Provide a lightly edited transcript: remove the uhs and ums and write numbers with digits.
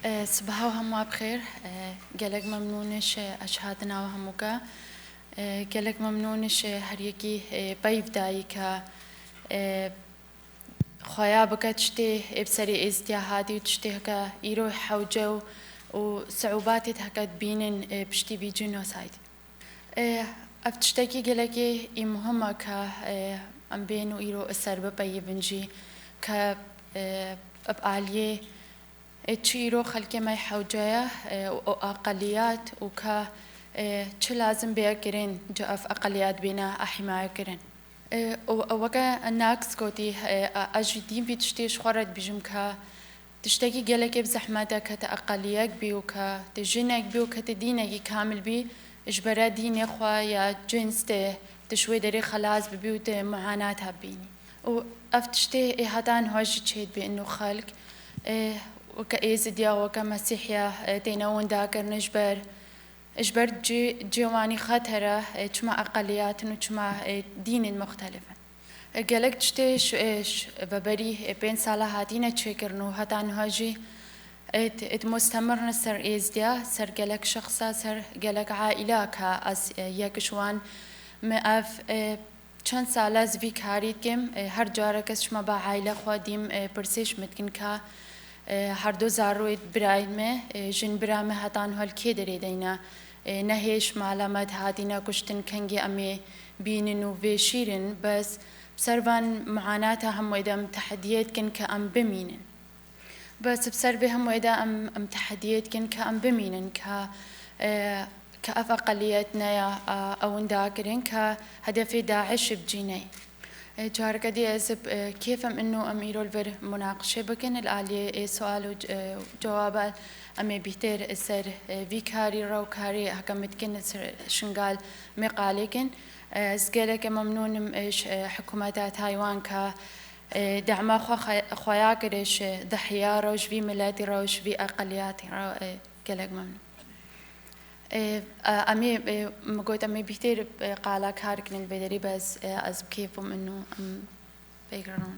صباحو هما بخير. قالك ممنونش أشهادنا وهموكا. قالك ممنونش هريكي بيف دايكا خوايا بكا تشتي بسري ازدياهاتي وتشتي هكا يروح حوجو وصعوباتي هكا تبينن بشتي بي جينوسايد. أفتشتكي قالكي مهمة كا أم بينو يرو السربة بيبنجي كا أبقاليه تشيرو خلكي ما يحوجايا وأقليات وكا تش لازم بيكرين جاف أقليات بينا أحماية كرين وكا الناكس كوتي أجدين بتشتيش خورد بجمكا تشتكي جالك بزحمتك كتا أقليات بي وكا تجينك بي وكا تدينك كامل بي إجبارات ديني خوا يا جنس تشوي دري خلاص ببيوت معاناة هبيني وأفتشتي هاتان هوجي تشيد بإنه خلق وكأيزديا وكمسيحيا تينون داكر إجبر جيواني خطرة تشمع أقليات وتشمع دين مختلفة. قالك تشتيش ببري بين صالة هاتينا تشكرنو هاتان هاجي مستمر سر إزديا سر قالك شخصا سر قالك عائلة كأس يكشوان مأف چند ساله زوی کاریت کم هر جاره کس شما با عائله خودیم پرسش متکن که هر دو زاروید برایم جن برام هاتان هال کی دری دینا نهیش معلومات هاتینا کشتن کنگی امی بینن و وشیرن بس بسربان معاناتها هم ویدم تحدیات کن كأم بمینن بس بسربه هم ويدا أم تحديات كن كأم بمينن كأف أقلياتنا أو نداكرين كهدف داعش بجيني جارك دي أزب كيف إنه أميرو الفر مناقشة بكن الآلية سؤال وجواب أمي بيتر السر فيكاري روكاري حكمت كن شنقال مقالكن زقلك ممنون حكومات تايوان دعم خوايا كريش ضحية روش في ملاتي روش في أقليات قالك ممنون أمي مقول أمي بيتر قالا كاركن البدري بس أزب كيفهم إنه بيقرون